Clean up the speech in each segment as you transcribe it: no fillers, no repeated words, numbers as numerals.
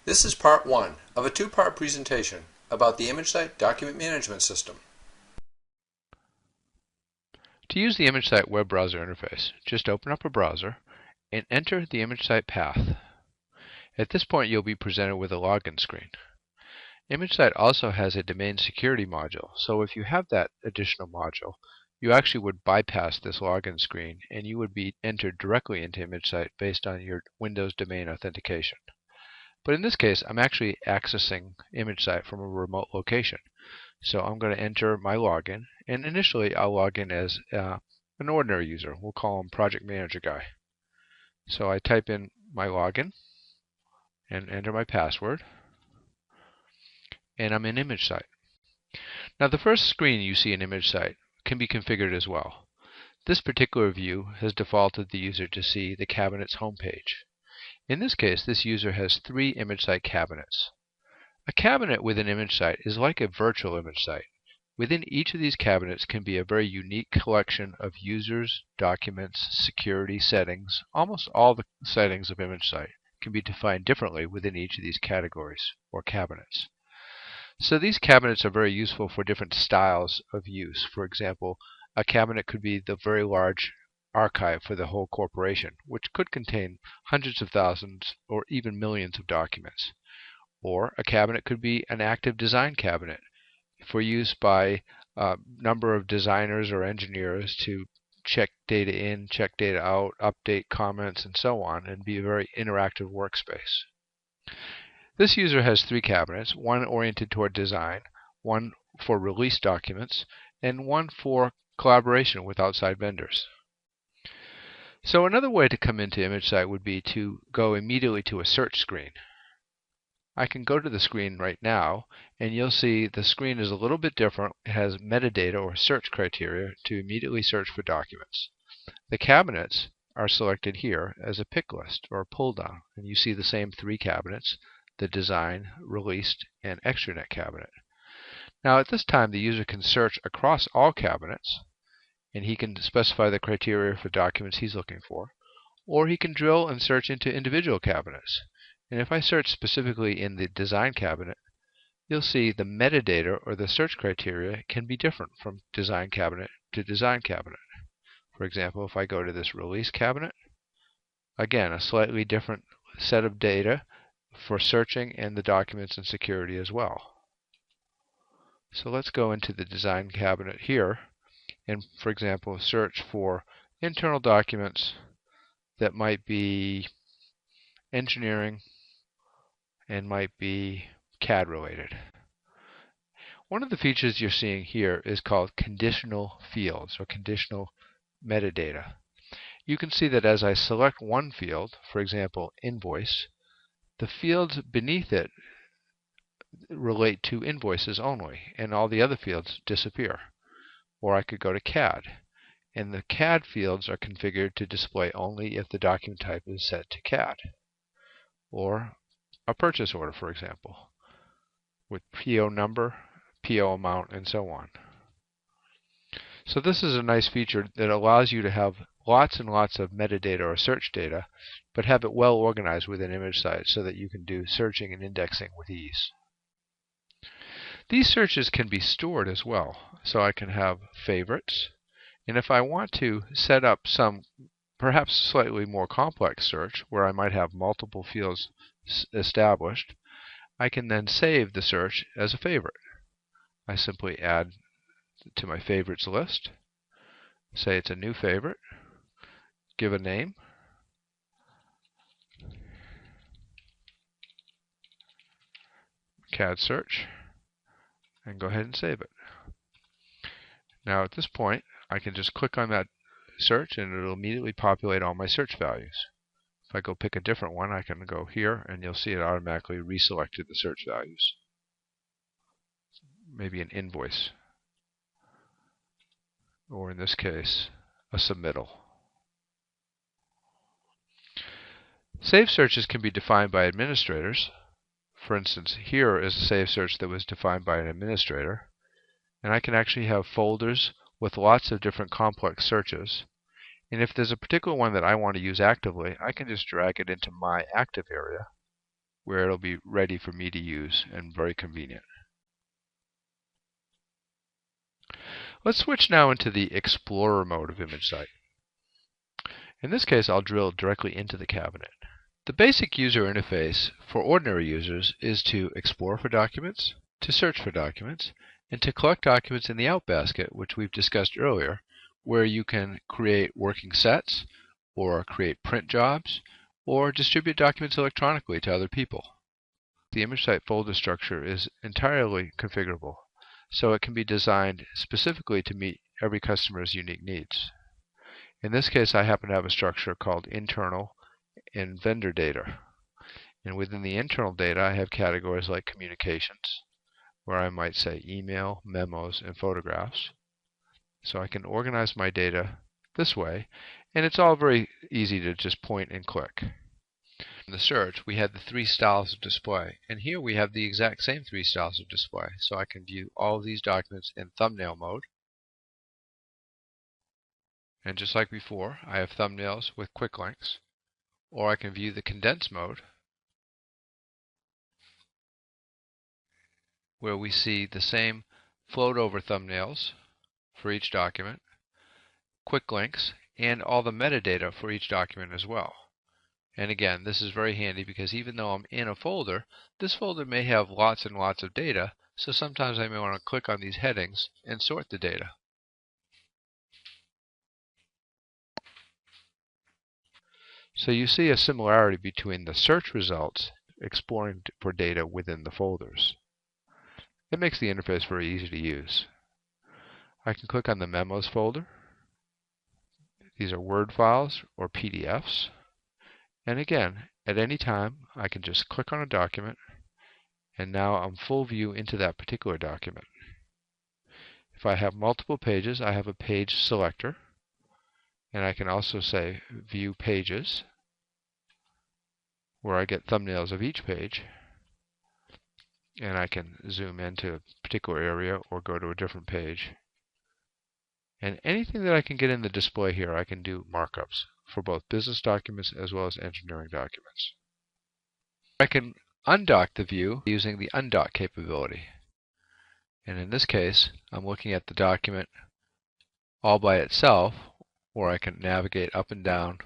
This is part one of a two-part presentation about the ImageSite document management system. To use the ImageSite web browser interface, just open up a browser and enter the ImageSite path. At this point, you'll be presented with a login screen. ImageSite also has a domain security module, so if you have that additional module, you actually would bypass this login screen and you would be entered directly into ImageSite based on your Windows domain authentication. But in this case, I'm actually accessing ImageSite from a remote location. So I'm going to enter my login, and initially I'll log in as an ordinary user. We'll call him Project Manager Guy. So I type in my login and enter my password, and I'm in ImageSite. Now the first screen you see in ImageSite can be configured as well. This particular view has defaulted the user to see the cabinet's homepage. In this case, this user has 3 ImageSite cabinets. A cabinet within ImageSite is like a virtual ImageSite. Within each of these cabinets can be a very unique collection of users, documents, security settings. Almost all the settings of ImageSite can be defined differently within each of these categories or cabinets. So these cabinets are very useful for different styles of use. For example, a cabinet could be the very large archive for the whole corporation, which could contain hundreds of thousands or even millions of documents. Or a cabinet could be an active design cabinet for use by a number of designers or engineers to check data in, check data out, update comments, and so on, and be a very interactive workspace. This user has 3 cabinets, one oriented toward design, one for release documents, and one for collaboration with outside vendors. So another way to come into ImageSite would be to go immediately to a search screen. I can go to the screen right now, and you'll see the screen is a little bit different. It has metadata or search criteria to immediately search for documents. The cabinets are selected here as a pick list or a pull down, and you see the same 3 cabinets, the design, released, and extranet cabinet. Now at this time the user can search across all cabinets, and he can specify the criteria for documents he's looking for, or he can drill and search into individual cabinets. And if I search specifically in the design cabinet, you'll see the metadata or the search criteria can be different from design cabinet to design cabinet. For example, if I go to this release cabinet, again a slightly different set of data for searching and the documents and security as well. So let's go into the design cabinet here and, for example, search for internal documents that might be engineering and might be CAD related. One of the features you're seeing here is called conditional fields or conditional metadata. You can see that as I select one field, for example invoice, the fields beneath it relate to invoices only, and all the other fields disappear. Or I could go to CAD, and the CAD fields are configured to display only if the document type is set to CAD. Or a purchase order, for example, with PO number, PO amount, and so on. So this is a nice feature that allows you to have lots and lots of metadata or search data, but have it well organized within ImageSite so that you can do searching and indexing with ease. These searches can be stored as well, so I can have favorites, and if I want to set up some perhaps slightly more complex search where I might have multiple fields established, I can then save the search as a favorite. I simply add to my favorites list, say it's a new favorite, give a name, CAD search, and go ahead and save it. Now at this point I can just click on that search and it'll immediately populate all my search values. If I go pick a different one, I can go here and you'll see it automatically reselected the search values. Maybe an invoice, or in this case a submittal. Save searches can be defined by administrators. For instance, here is a save search that was defined by an administrator, and I can actually have folders with lots of different complex searches. And if there's a particular one that I want to use actively, I can just drag it into my active area where it'll be ready for me to use and very convenient. Let's switch now into the Explorer mode of ImageSite. In this case, I'll drill directly into the cabinet. The basic user interface for ordinary users is to explore for documents, to search for documents, and to collect documents in the Out basket, which we've discussed earlier, where you can create working sets, or create print jobs, or distribute documents electronically to other people. The ImageSite folder structure is entirely configurable, so it can be designed specifically to meet every customer's unique needs. In this case, I happen to have a structure called internal and vendor data. And within the internal data, I have categories like communications, where I might say email, memos, and photographs. So I can organize my data this way, and it's all very easy to just point and click. In the search, we had the 3 styles of display, and here we have the exact same 3 styles of display. So I can view all of these documents in thumbnail mode. And just like before, I have thumbnails with quick links. Or I can view the condensed mode, where we see the same float over thumbnails for each document, quick links, and all the metadata for each document as well. And again, this is very handy because even though I'm in a folder, this folder may have lots and lots of data, so sometimes I may want to click on these headings and sort the data. So you see a similarity between the search results exploring for data within the folders. It makes the interface very easy to use. I can click on the Memos folder. These are Word files or PDFs. And again, at any time, I can just click on a document, and now I'm full view into that particular document. If I have multiple pages, I have a page selector, and I can also say View Pages, where I get thumbnails of each page, and I can zoom into a particular area or go to a different page. And anything that I can get in the display here, I can do markups for both business documents as well as engineering documents. I can undock the view using the undock capability. And in this case, I'm looking at the document all by itself, or I can navigate up and down,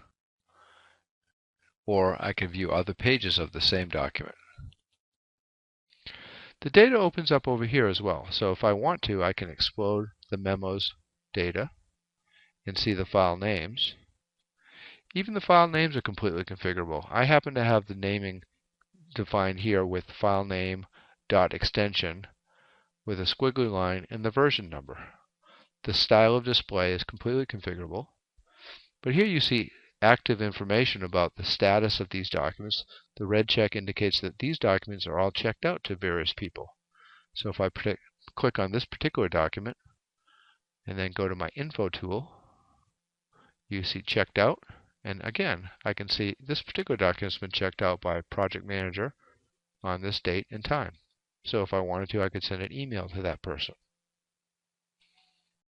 or I can view other pages of the same document. The data opens up over here as well. So if I want to, I can explode the memos data and see the file names. Even the file names are completely configurable. I happen to have the naming defined here with file name dot extension with a squiggly line and the version number. The style of display is completely configurable. But here you see active information about the status of these documents. The red check indicates that these documents are all checked out to various people. So if I click on this particular document and then go to my info tool, you see checked out. And again, I can see this particular document has been checked out by project manager on this date and time. So if I wanted to, I could send an email to that person.